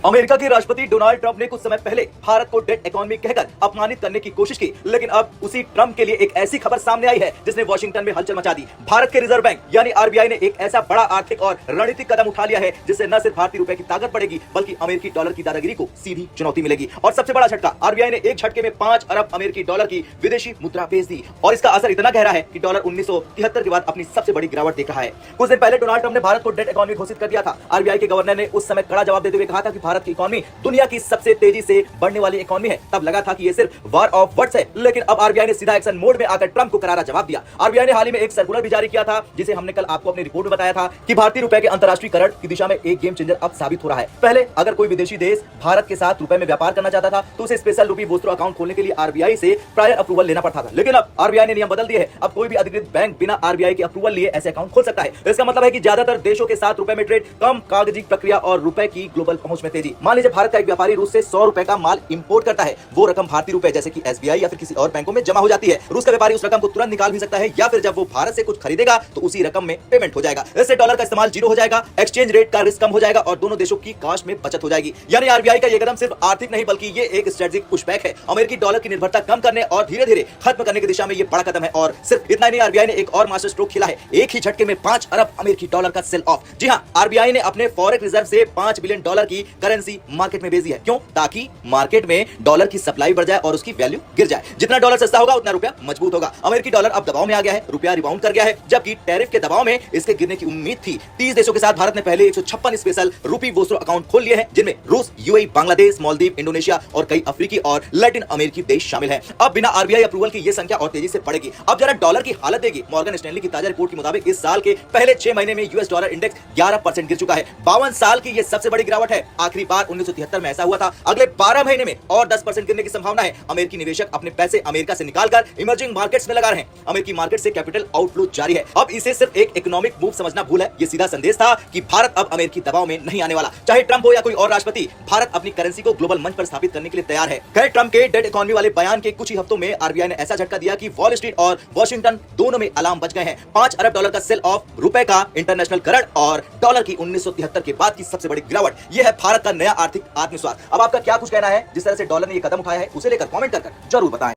America के राष्ट्रपति Donald Trump ने कुछ समय पहले भारत को डेट इकोनॉमी कहकर अपमानित करने की कोशिश की, लेकिन अब उसी ट्रंप के लिए एक ऐसी खबर सामने आई है जिसने वॉशिंगटन में हलचल मचा दी। भारत के रिजर्व बैंक यानी आरबीआई ने एक ऐसा बड़ा आर्थिक और रणनीतिक कदम उठा लिया है जिससे न सिर्फ भारतीय रुपए की ताकत बढ़ेगी बल्कि अमेरिकी डॉलर की दादागिरी को सीधी चुनौती मिलेगी। और सबसे बड़ा झटका, आरबीआई ने एक झटके में 5 अरब अमेरिकी डॉलर की विदेशी मुद्रा भेज दी और इसका असर इतना गहरा है कि डॉलर 1973 के बाद अपनी सबसे बड़ी गिरावट देख रहा है। कुछ दिन पहले डोनाल्ड ट्रंप ने भारत को डेट इकोनॉमी घोषित कर दिया था। आरबीआई के गवर्नर ने उस समय कड़ा जवाब देते हुए कहा था कि भारत की इकोनॉमी दुनिया की सबसे तेजी से बढ़ने वाली इकोनॉमी है। तब लगा था कि ये सिर्फ वॉर ऑफ वर्ड्स है, लेकिन अब आरबीआई ने सीधा एक्शन मोड में आकर ट्रंप को करारा जवाब दिया। आरबीआई ने हाल ही में एक सर्कुलर भी जारी किया था जिसे हमने कल आपको अपनी रिपोर्ट में बताया था कि भारतीय रुपए के अंतरराष्ट्रीयकरण की दिशा में एक गेम चेंजर अब साबित हो रहा है। पहले अगर कोई विदेशी देश भारत के साथ रुपए में व्यापार करना चाहता था तो उसे स्पेशल रुपी वोस्ट्रो अकाउंट खोलने के लिए आरबीआई से प्रायर अप्रूवल लेना पड़ता था, लेकिन अब आरबीआई ने नियम बदल दिए हैं। अब कोई भी अधिकृत बैंक बिना आरबीआई के अप्रूवल लिए ऐसे अकाउंट खोल सकता है। इसका मतलब है कि ज्यादातर देशों के साथ रुपए में ट्रेड, कम कागजी प्रक्रिया और रुपए की ग्लोबल पहुंच में तेजी। मान लीजिए भारत का एक व्यापारी रूस से 100 रुपए का माल इंपोर्ट करता है, वो रकम भारतीय रुपए जैसे कि एसबीआई या फिर किसी और बैंकों में जमा हो जाती है। रूस का व्यापारी उस रकम को तुरंत निकाल भी सकता है या फिर जब वो भारत से कुछ खरीदेगा तो उसी रकम में पेमेंट हो जाएगा। इससे डॉलर का इस्तेमाल जीरो हो जाएगा, एक्सचेंज रेट का रिस्क कम हो जाएगा और दोनों देशों की काश में बचत हो जाएगी। यानी आरबीआई का ये कदम सिर्फ आर्थिक नहीं बल्कि ये एक स्ट्रेटेजिक पुशबैक है। अमेरिकी डॉलर की निर्भरता कम करने और धीरे धीरे खत्म करने की दिशा में ये बड़ा कदम है। और सिर्फ इतना ही नहीं, आरबीआई ने एक और मास्टर स्ट्रोक खेला है। एक ही झटके में 5 अरब अमेरिकी डॉलर का सेल ऑफ। जी हां, आरबीआई ने अपने फॉरेक्स रिजर्व से 5 बिलियन डॉलर की करेंसी मार्केट में भेज दी है। क्यों? ताकि मार्केट में डॉलर की सप्लाई बढ़ जाए और उसकी वैल्यू गिर जाए। जितना डॉलर सस्ता होगा उतना रुपया मजबूत होगा। अमेरिकी डॉलर अब दबाव में आ गया है, रुपया रिबाउंड कर गया है, जबकि टैरिफ के दबाव में इसके गिरने की उम्मीद थी। 30 देशों के साथ भारत ने पहले 156 स्पेशल रुपी वोस्ट्रो अकाउंट खोल लिए हैं, जिनमें रूस, यूएई, बांग्लादेश, मालदीव, इंडोनेशिया और कई अफ्रीकी और लैटिन अमेरिकी देश शामिल हैं। अब बिना आरबीआई अप्रूवल की ये संख्या और तेजी से बढ़ेगी। अब जरा डॉलर की हालत देगी। मॉर्गन स्टैनली की ताजा रिपोर्ट के मुताबिक इस साल के पहले 6 महीने में यूएस डॉलर इंडेक्स 11% गिर चुका है। 52 साल की ये सबसे बड़ी गिरावट है। आखिरी बार 1973 में ऐसा हुआ था। अगले 12 महीने में और 10% गिरने की संभावना है। अमेरिकी निवेशक अपने पैसे अमेरिका से निकालकर इमर्जिंग मार्केट्स में लगा रहे हैं। अमेरिकी मार्केट से कैपिटल आउटफ्लो जारी है। अब इसे सिर्फ एक इकोनॉमिक मूव समझना भूल है। ये सीधा संदेश था कि भारत अब अमेरिकी दबाव में नहीं आने वाला। चाहे ट्रंप हो या कोई और राष्ट्रपति, भारत अपनी करेंसी को ग्लोबल मंच पर स्थापित करने के लिए तैयार है। खैर, ट्रंप के डेट इकोनॉमी वाले बयान के कुछ ही हफ्तों में आरबीआई ने ऐसा झटका दिया कि वॉल स्ट्रीट और वॉशिंगटन दोनों में अलार्म बज गए हैं। 5 अरब डॉलर का सेल ऑफ, रुपए का इंटरनेशनल करण और डॉलर की 1973 के बाद की सबसे बड़ी गिरावट। यह है भारत का नया आर्थिक आत्मविश्वास। अब आपका क्या कुछ कहना है? जिस तरह से डॉलर ने यह कदम उठाया है उसे लेकर कमेंट कर जरूर बताएं।